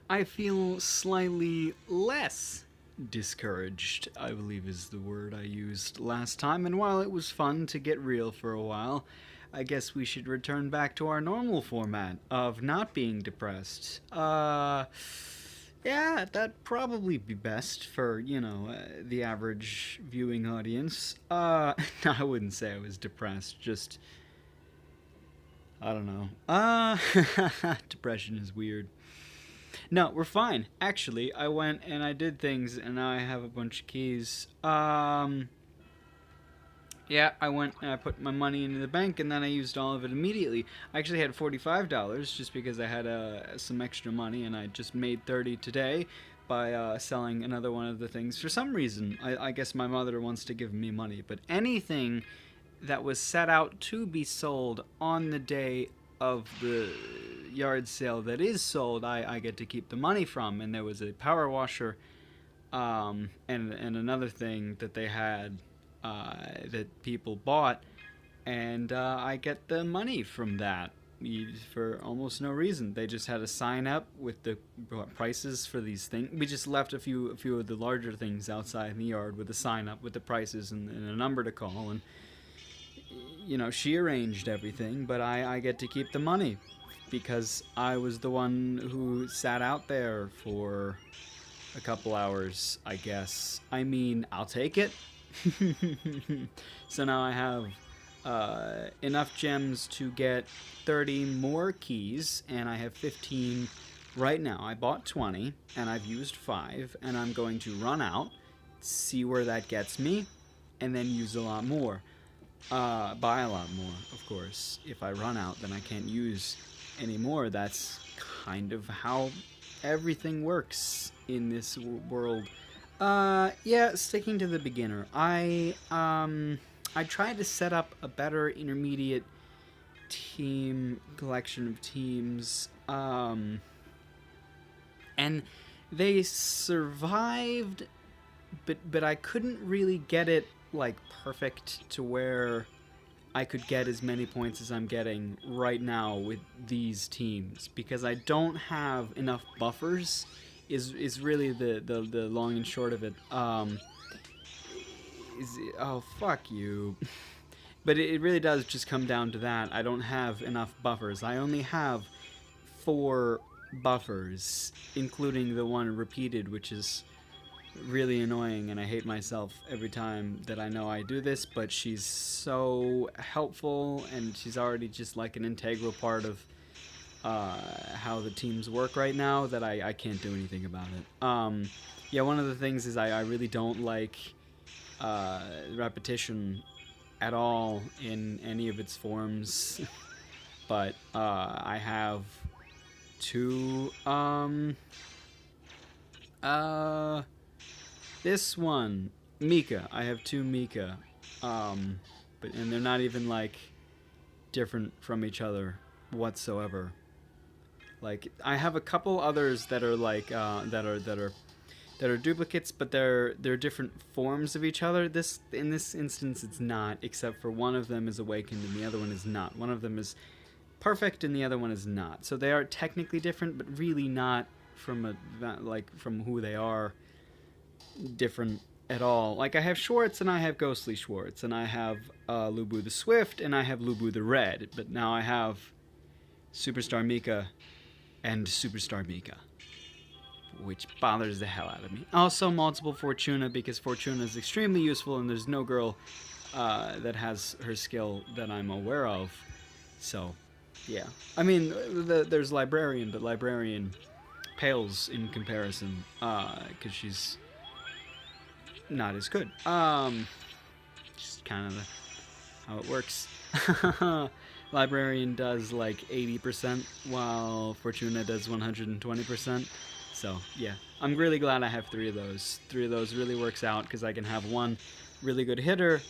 I feel slightly less discouraged, I believe is the word I used last time. And while it was fun to get real for a while, I guess we should return back to our normal format of not being depressed. Yeah, that'd probably be best for, the average viewing audience. No, I wouldn't say I was depressed, just, I don't know. Depression is weird. No, we're fine. Actually, I went and I did things, and now I have a bunch of keys. Yeah, I went and I put my money into the bank, and then I used all of it immediately. I actually had $45 just because I had some extra money, and I just made 30 today by selling another one of the things. For some reason, I guess my mother wants to give me money, but anything that was set out to be sold on the day of the yard sale that is sold, I get to keep the money from. And there was a power washer, and another thing that they had that people bought, and I get the money from that for almost no reason. They just had a sign up with the prices for these things. We just left a few of the larger things outside in the yard with a sign up with the prices and a number to call, and she arranged everything, but I get to keep the money because I was the one who sat out there for a couple hours, I guess. I mean, I'll take it. So now I have enough gems to get 30 more keys, and I have 15 right now. I bought 20, and I've used 5, and I'm going to run out, see where that gets me, and then use a lot more. Buy a lot more, of course. If I run out, then I can't use any more. That's kind of how everything works in this world. Yeah, sticking to the beginner. I tried to set up a better intermediate team collection of teams, and they survived, but I couldn't really get it like perfect to where I could get as many points as I'm getting right now with these teams, because I don't have enough buffers is really the long and short of it. Oh, fuck you. But it really does just come down to that. I don't have enough buffers. I only have 4 buffers, including the one repeated, which is really annoying, and I hate myself every time that I know I do this, but she's so helpful, and she's already just like an integral part of how the teams work right now that I can't do anything about it. Yeah, one of the things is I really don't like repetition at all in any of its forms. But I have 2 this one, Mika. I have 2 Mika. And they're not even like different from each other whatsoever. Like, I have a couple others that are like that are duplicates, but they're different forms of each other. In this instance, it's not, except for one of them is awakened and the other one is not. One of them is perfect and the other one is not. So they are technically different, but really not from from who they are different at all. Like, I have Schwartz and I have Ghostly Schwartz, and I have Lubu the Swift and I have Lubu the Red, but now I have Superstar Mika and Superstar Mika, which bothers the hell out of me. Also, multiple Fortuna, because Fortuna is extremely useful, and there's no girl that has her skill that I'm aware of. So, yeah. I mean, there's Librarian, but Librarian pales in comparison, because she's not as good. Just kind of how it works. Librarian does like 80%, while Fortuna does 120%. So, yeah. I'm really glad I have 3 of those. 3 of those really works out, because I can have 1 really good hitter,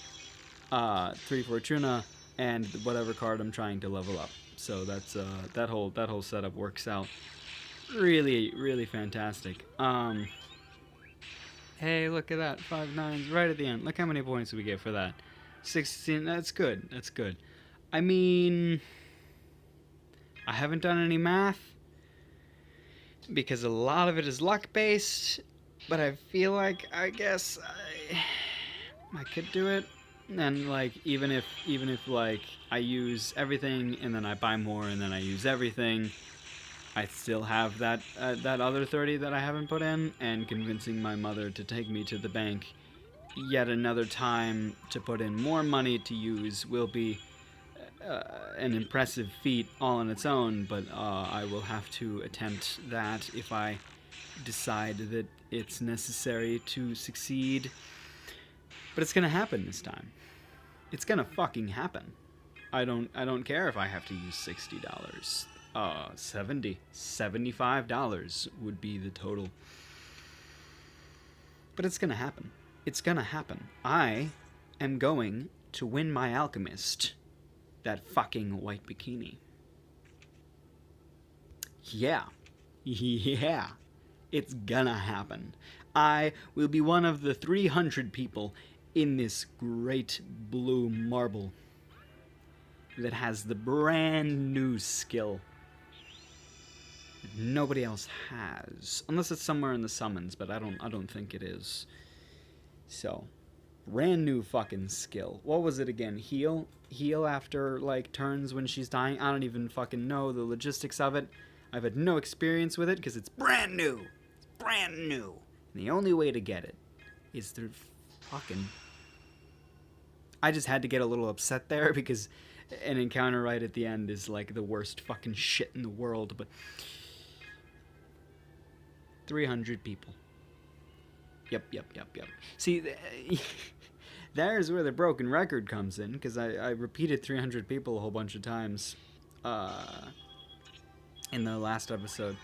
3 Fortuna, and whatever card I'm trying to level up. So that's that whole setup works out really, really fantastic. Hey, look at that. 5 9s right at the end. Look how many points we get for that. 16. That's good. That's good. I mean, I haven't done any math. because a lot of it is luck based, but I feel like I guess I could do it. And like even if like I use everything and then I buy more and then I use everything, I still have that other 30 that I haven't put in, and convincing my mother to take me to the bank yet another time to put in more money to use will be an impressive feat all on its own, but I will have to attempt that if I decide that it's necessary to succeed. But it's gonna happen this time. It's gonna fucking happen. I don't care if I have to use $60. $75 would be the total. But it's gonna happen. It's gonna happen. I am going to win my alchemist. That fucking white bikini. Yeah. Yeah. It's gonna happen. I will be one of the 300 people in this great blue marble that has the brand new skill that nobody else has, unless it's somewhere in the summons, but I don't think it is. So, brand new fucking skill. What was it again? Heal after like turns when she's dying. I don't even fucking know the logistics of it. I've had no experience with it because it's brand new. It's brand new. And the only way to get it is through fucking... I just had to get a little upset there because an encounter right at the end is like the worst fucking shit in the world, but 300 people. Yep. See, there's where the broken record comes in, because I repeated 300 people a whole bunch of times in the last episode.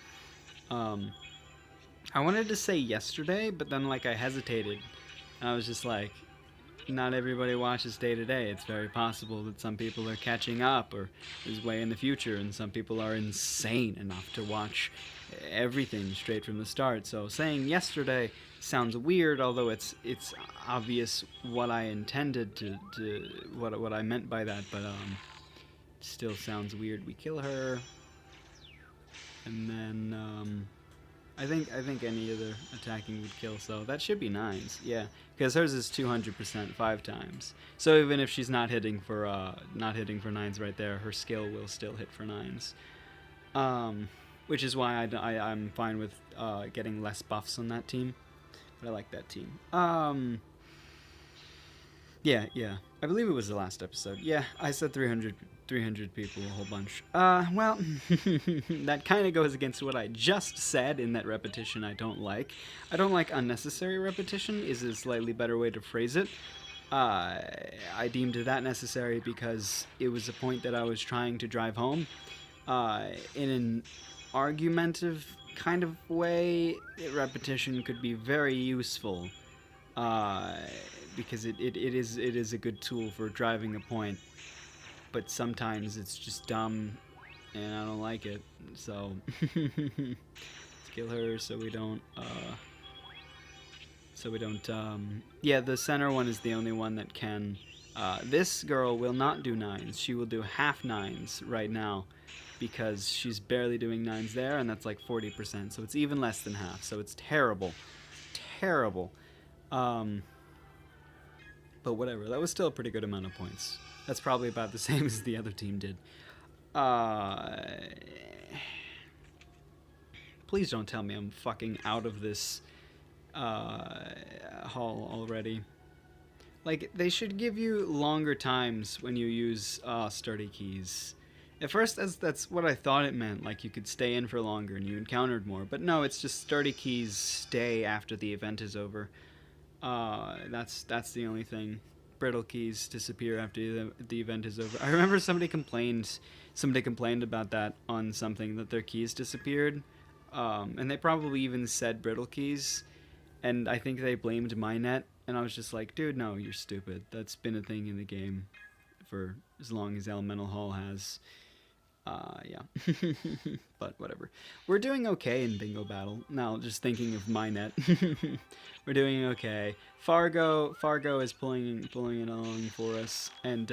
I wanted to say yesterday, but then like I hesitated. I was just like, not everybody watches day to day. It's very possible that some people are catching up or is way in the future, and some people are insane enough to watch everything straight from the start. So saying yesterday sounds weird, although it's obvious what I intended to what I meant by that, but it still sounds weird. We kill her, and then I think any other attacking would kill, so that should be 9s, yeah, because hers is 200% 5 times. So even if she's not hitting for 9s right there, her skill will still hit for 9s. Which is why I'm fine with getting less buffs on that team. But I like that team. Yeah. I believe it was the last episode. Yeah, I said 300 people, a whole bunch. Well, that kind of goes against what I just said in that repetition I don't like. I don't like unnecessary repetition, is a slightly better way to phrase it. I deemed that necessary because it was a point that I was trying to drive home. In an argumentative kind of way, repetition could be very useful, because it is a good tool for driving a point, but sometimes it's just dumb and I don't like it, so let's kill her so we don't yeah, the center one is the only one that can. This girl will not do 9s. She will do half 9s right now, because she's barely doing 9s there, and that's like 40%, so it's even less than half, so it's terrible. But whatever, that was still a pretty good amount of points. That's probably about the same as the other team did. Please don't tell me I'm fucking out of this hall already. Like, they should give you longer times when you use sturdy keys. At first, that's what I thought it meant, like you could stay in for longer and you encountered more. But no, it's just sturdy keys stay after the event is over. That's the only thing. Brittle keys disappear after the event is over. I remember somebody complained about that on something, that their keys disappeared. And they probably even said brittle keys. And I think they blamed my net. And I was just like, dude, no, you're stupid. That's been a thing in the game for as long as Elemental Hall has. Yeah. But whatever. We're doing okay in Bingo Battle. Now, just thinking of my net. We're doing okay. Fargo is pulling it along for us. And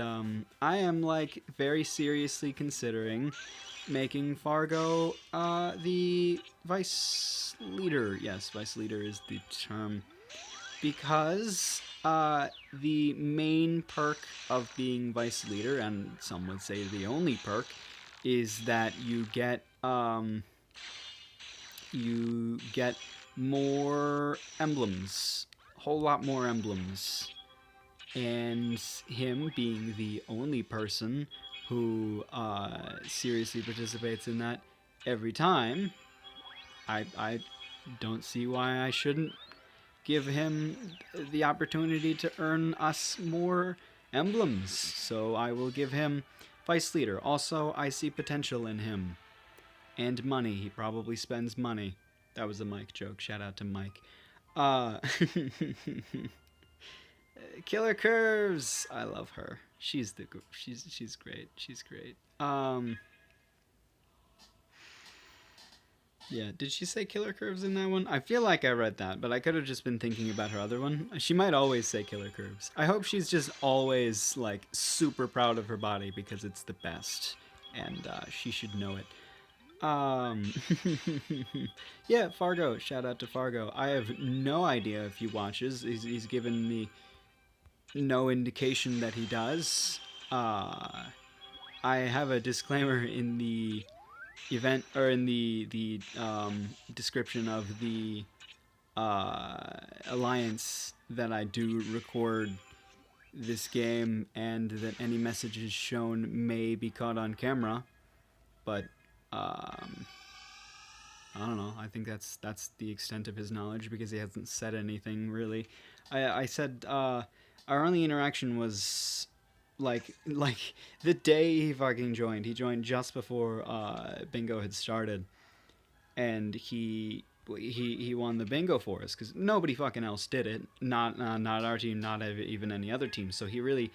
I am, like, very seriously considering making Fargo the vice leader. Yes, vice leader is the term. Because the main perk of being vice leader, and some would say the only perk, is that you get more emblems, a whole lot more emblems, and him being the only person who seriously participates in that every time, I don't see why I shouldn't give him the opportunity to earn us more emblems. So I will give him vice leader. Also, I see potential in him. And money. He probably spends money. That was a Mike joke. Shout out to Mike. Killer Curves. I love her. She's great. She's great. Yeah, did she say Killer Curves in that one? I feel like I read that, but I could have just been thinking about her other one. She might always say Killer Curves. I hope she's just always, like, super proud of her body because it's the best. And she should know it. Yeah, Fargo. Shout out to Fargo. I have no idea if he watches. He's given me no indication that he does. I have a disclaimer in the event, or in the description of the alliance, that I do record this game and that any messages shown may be caught on camera, but I don't know. I think that's the extent of his knowledge because he hasn't said anything really. I said our only interaction was like the day he fucking joined. He joined just before bingo had started, and he won the bingo for us because nobody fucking else did it. Not our team, not even any other team. So he really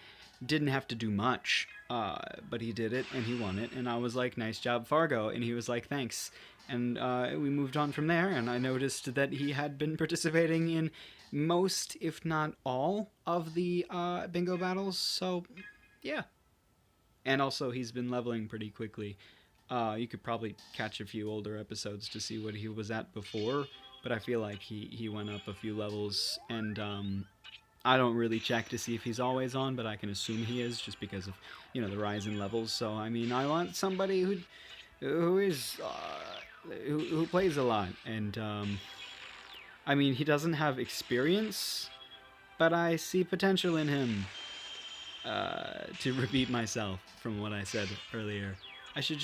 didn't have to do much, but he did it and he won it. And I was like, "Nice job, Fargo," and he was like, "Thanks." And we moved on from there. And I noticed that he had been participating in most, if not all, of the bingo battles. So yeah. And also, he's been leveling pretty quickly. You could probably catch a few older episodes to see what he was at before, but I feel like he went up a few levels, and I don't really check to see if he's always on, but I can assume he is just because of, the rise in levels. So, I mean, I want somebody who plays a lot, and I mean, he doesn't have experience, but I see potential in him. To repeat myself from what I said earlier, I should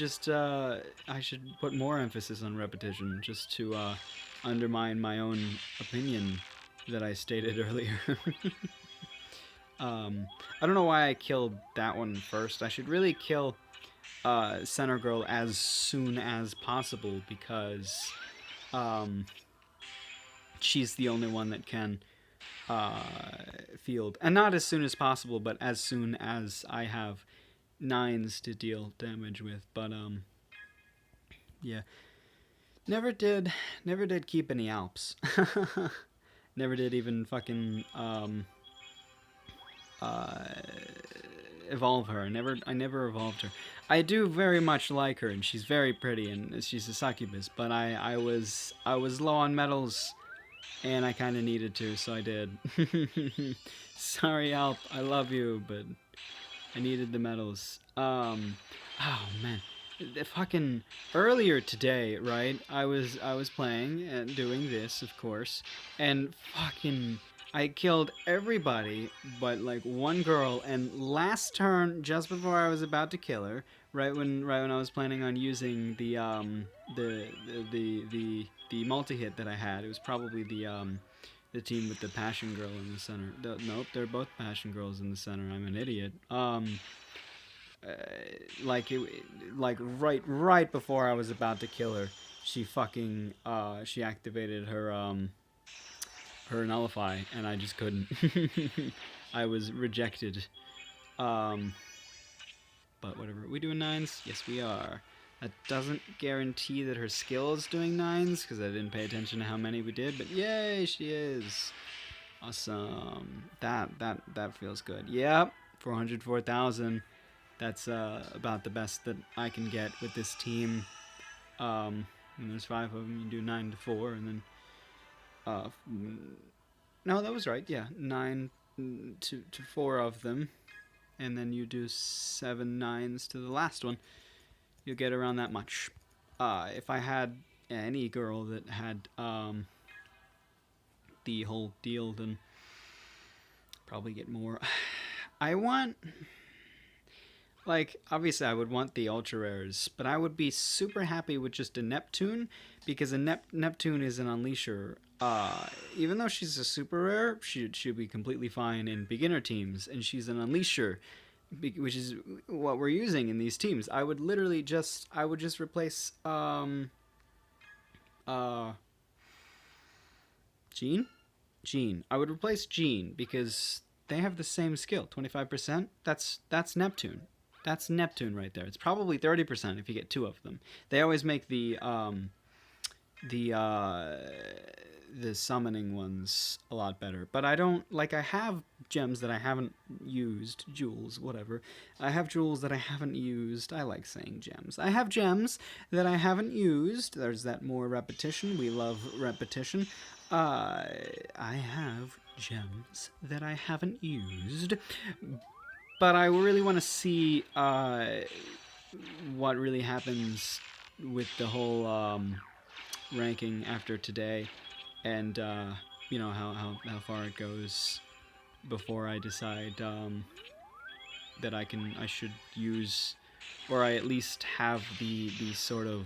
put more emphasis on repetition, just to undermine my own opinion that I stated earlier. I don't know why I killed that one first. I should really kill Center Girl as soon as possible because she's the only one that can field, and not as soon as possible, but as soon as I have 9s to deal damage with. But yeah, never did keep any Alps. Never did even fucking evolve her. I never evolved her. I do very much like her, and she's very pretty, and she's a succubus, but I was low on medals, and I kind of needed to, so I did. Sorry, Alp, I love you, but I needed the medals. Oh man, the fucking earlier today, right? I was playing and doing this, of course, and fucking I killed everybody but like one girl. And last turn, just before I was about to kill her, right when I was planning on using the multi-hit that I had, it was probably the team with the passion girl in the center. Nope, they're both passion girls in the center. I'm an idiot. Right before I was about to kill her, she fucking she activated her nullify, and I just couldn't. I was rejected. But whatever. Are we doing 9s? Yes, we are. That doesn't guarantee that her skill is doing 9s, because I didn't pay attention to how many we did, but yay, she is. Awesome. That feels good. Yep, 404,000. That's about the best that I can get with this team. And there's 5 of them. You do 9 to 4, and then no, that was right. Yeah, 9 to 4 of them, and then you do 7 9s to the last one. You'll get around that much. If I had any girl that had the whole deal, then probably get more. I want, like, obviously I would want the ultra rares, but I would be super happy with just a Neptune, because a Neptune is an unleasher. Even though she's a super rare, she'll be completely fine in beginner teams, and she's an unleasher, which is what we're using in these teams. I would literally just replace Jean. I would replace Jean because they have the same skill, 25%. That's Neptune. That's Neptune right there. It's probably 30% if you get 2 of them. They always make the summoning ones a lot better. But I don't, like, I have gems that I haven't used, jewels, whatever. I have jewels that I haven't used. I like saying gems. I have gems that I haven't used. There's that more repetition. We love repetition. I have gems that I haven't used, but I really want to see what really happens with the whole ranking after today, and you know, how far it goes before I decide that I should use, or I at least have the sort of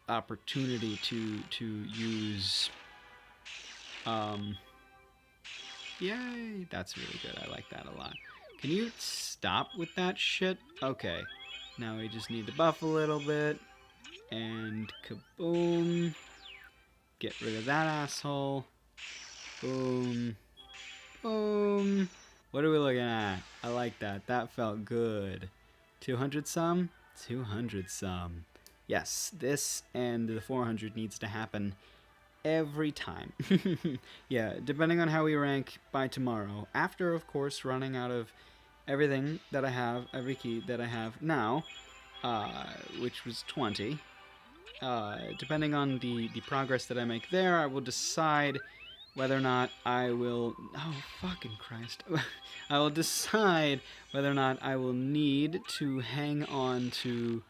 opportunity to use. Yay, that's really good. I like that a lot. Can you stop with that shit? Okay, now we just need to buff a little bit, and kaboom, get rid of that asshole. Boom, boom. What are we looking at? I like that. That felt good. 200 some? 200 some. Yes, this and the 400 needs to happen every time. Yeah, depending on how we rank by tomorrow. After, of course, running out of everything that I have, every key that I have now, which was 20. Depending on the progress that I make there, I will decide whether or not I will... Oh, fucking Christ. I will decide whether or not I will need to hang on to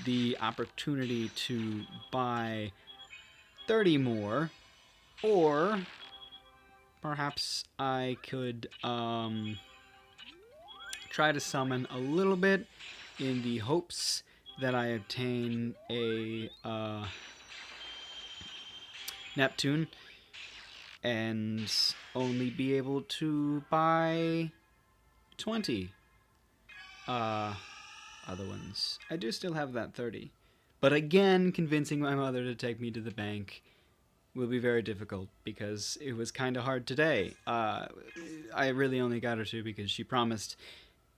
the opportunity to buy 30 more, or perhaps I could try to summon a little bit in the hopes that I obtain a Neptune and only be able to buy 20 other ones. I do still have that 30. But again, convincing my mother to take me to the bank will be very difficult because it was kind of hard today. I really only got her to because she promised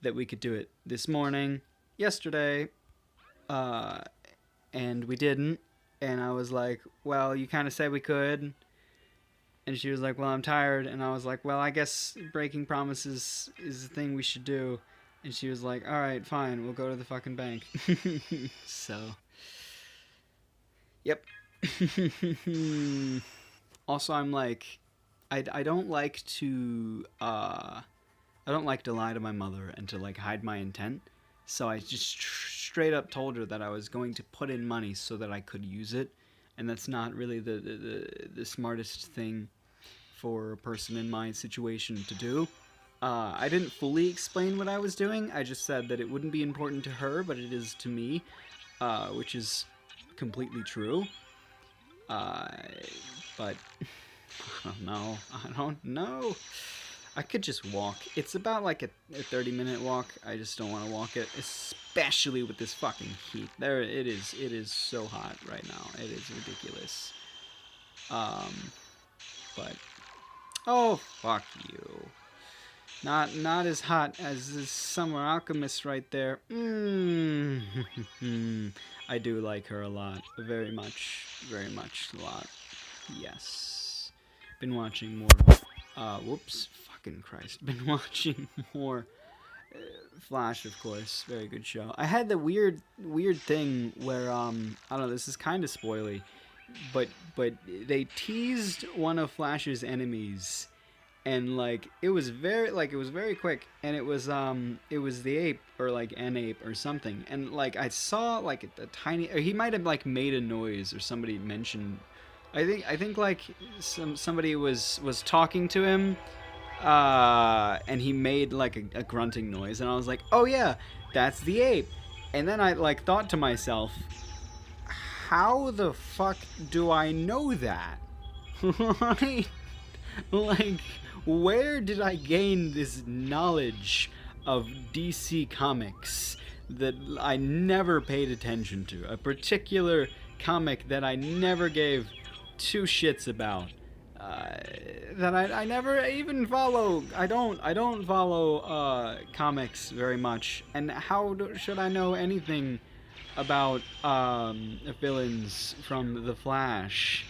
that we could do it this morning, yesterday, and we didn't. And I was like, well, you kind of said we could. And she was like, well, I'm tired. And I was like, well, I guess breaking promises is the thing we should do. And she was like, all right, fine, we'll go to the fucking bank. So, yep. Also, I'm like, I don't like to, I don't like to lie to my mother and to, like, hide my intent. So I just straight up told her that I was going to put in money so that I could use it. And that's not really the smartest thing for a person in my situation to do. I didn't fully explain what I was doing. I just said that it wouldn't be important to her, but it is to me, which is completely true. But I don't know. I could just walk. It's about like a 30-minute walk. I just don't want to walk it, especially with this fucking heat. There, it is. It is so hot right now. It is ridiculous. But oh, fuck you. Not as hot as this Summer Alchemist right there. I do like her a lot. Very much a lot. Yes. Been watching more. Whoops. Fucking Christ. Been watching more Flash, of course, very good show. I had the weird thing where I don't know. This is kind of spoily, but they teased one of Flash's enemies, and like it was very quick, and it was the ape, or like an ape or something, and like I saw like a tiny, or he might have like made a noise, or somebody mentioned. I think like somebody was talking to him, and he made like a grunting noise, and I was like, oh yeah, that's the ape. And then I like thought to myself, how the fuck do I know that? Right? Like, where did I gain this knowledge of DC Comics that I never paid attention to? A particular comic that I never gave two shits about. That I never even follow. I don't follow comics very much. And should I know anything about villains from The Flash?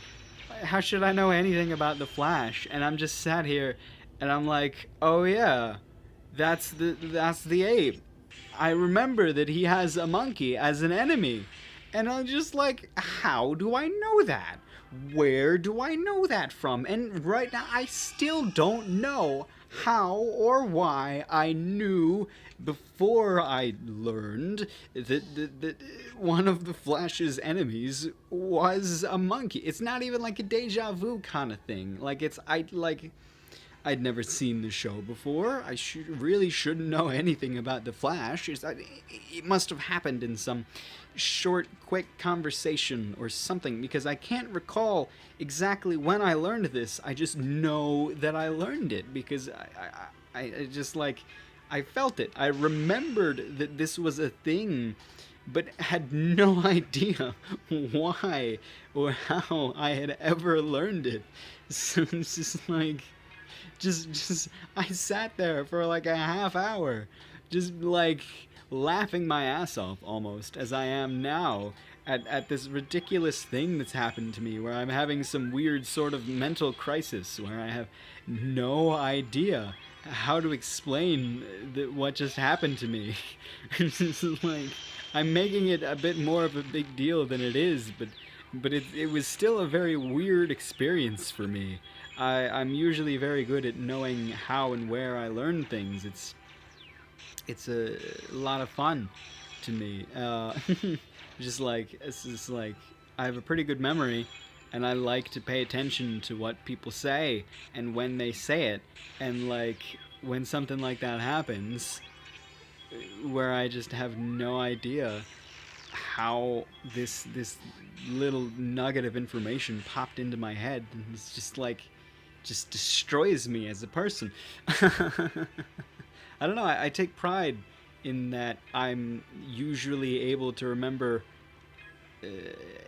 How should I know anything about The Flash? And I'm just sat here, and I'm like, oh yeah, that's the ape. I remember that he has a monkey as an enemy, and I'm just like, how do I know that? Where do I know that from? And right now, I still don't know how or why I knew before I learned that one of the Flash's enemies was a monkey. It's not even like a deja vu kind of thing. Like I'd never seen the show before. I really shouldn't know anything about the Flash. It must have happened in some short, quick conversation or something, because I can't recall exactly when I learned this. I just know that I learned it because I just like, I felt it. I remembered that this was a thing, but had no idea why or how I had ever learned it. So it's just like, just I sat there for like a half hour, just like laughing my ass off almost, as I am now at this ridiculous thing that's happened to me, where I'm having some weird sort of mental crisis where I have no idea how to explain what just happened to me. It's just like, I'm making it a bit more of a big deal than it is, but it was still a very weird experience for me. I'm usually very good at knowing how and where I learn things. It's a lot of fun to me. It's just like I have a pretty good memory, and I like to pay attention to what people say and when they say it. And like when something like that happens, where I just have no idea how this little nugget of information popped into my head, and it's just like, just destroys me as a person. I don't know. I take pride in that I'm usually able to remember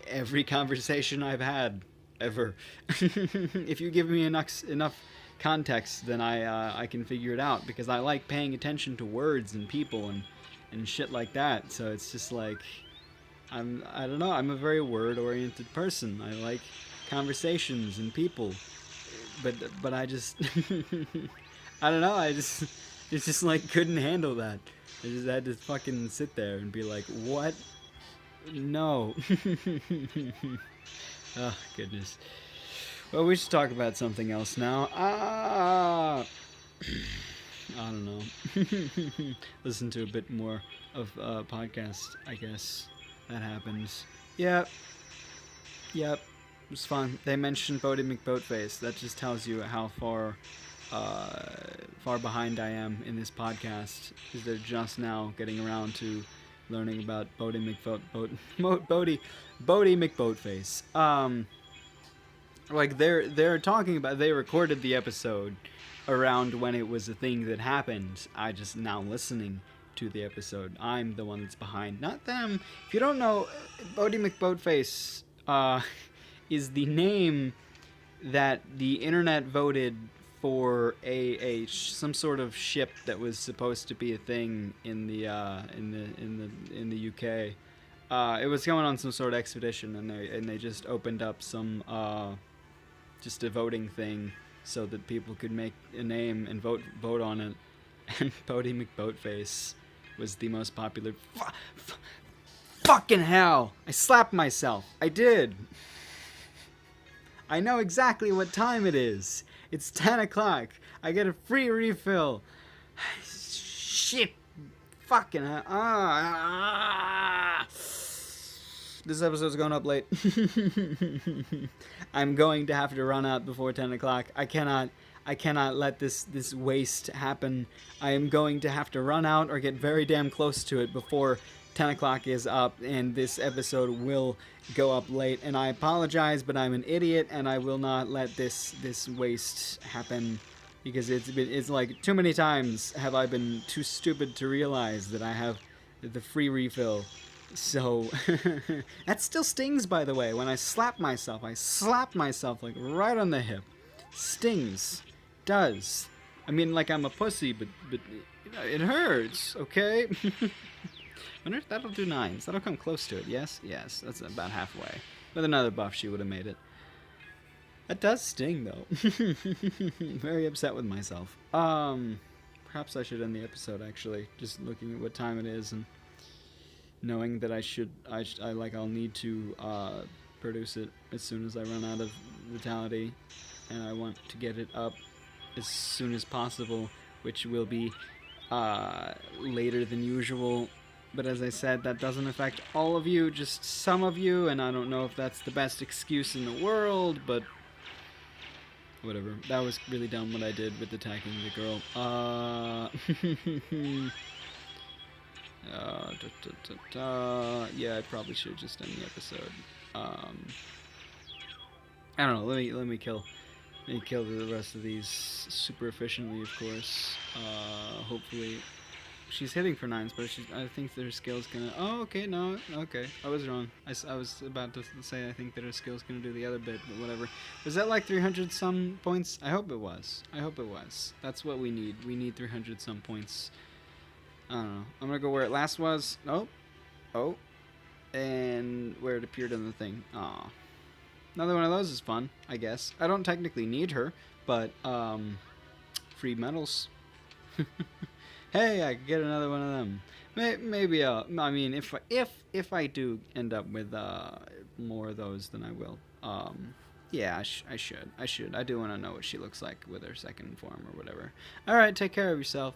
every conversation I've had ever. If you give me enough context, then I can figure it out, because I like paying attention to words and people and shit like that. So it's just like, I don't know. I'm a very word-oriented person. I like conversations and people, but I just I don't know. It's just like couldn't handle that. I just had to fucking sit there and be like, what? No. Oh, goodness. Well, we should talk about something else now. I don't know. Listen to a bit more of podcast, I guess. That happens. Yep. It was fun. They mentioned Bodie McBoatface. That just tells you how far behind I am in this podcast, because they're just now getting around to learning about Bodie McBoatface. Like they're talking about, they recorded the episode around when it was a thing that happened. I just now listening to the episode. I'm the one that's behind, not them. If you don't know, Bodie McBoatface is the name that the internet voted for some sort of ship that was supposed to be a thing in the UK. It was going on some sort of expedition, and they just opened up some just a voting thing so that people could make a name and vote on it. And Bodie McBoatface was the most popular. Fucking hell! I slapped myself. I did. I know exactly what time it is. It's 10 o'clock. I get a free refill. Shit. Fucking hell. This episode's going up late. I'm going to have to run out before 10 o'clock. I cannot let this waste happen. I am going to have to run out or get very damn close to it before 10 o'clock is up, and this episode will go up late. And I apologize, but I'm an idiot, and I will not let this waste happen, because it's like too many times have I been too stupid to realize that I have the free refill. So that still stings, by the way. When I slap myself, like right on the hip. Stings. Does. I mean, like I'm a pussy, but it hurts, okay? That'll do 9s. That'll come close to it, yes? Yes, that's about halfway. With another buff, she would have made it. That does sting, though. Very upset with myself. Perhaps I should end the episode, actually. Just looking at what time it is and knowing that I'll need to produce it as soon as I run out of vitality, and I want to get it up as soon as possible, which will be later than usual. But as I said, that doesn't affect all of you, just some of you, and I don't know if that's the best excuse in the world, but whatever. That was really dumb what I did with attacking the girl. Yeah, I probably should just end the episode. I don't know. Let me kill the rest of these super efficiently, of course. Hopefully, she's hitting for 9s, but I think that her skill's gonna. Oh, okay, no, okay, I was wrong. I was about to say I think that her skill's gonna do the other bit, but whatever. Was that like 300 some points? I hope it was. That's what we need. We need 300 some points. I don't know. I'm gonna go where it last was. Oh, and where it appeared on the thing. Aw. Another one of those is fun, I guess. I don't technically need her, but free medals. Hey, I could get another one of them. Maybe I mean, if I do end up with more of those, then I will. Yeah, I should. I do want to know what she looks like with her second form or whatever. All right, take care of yourself.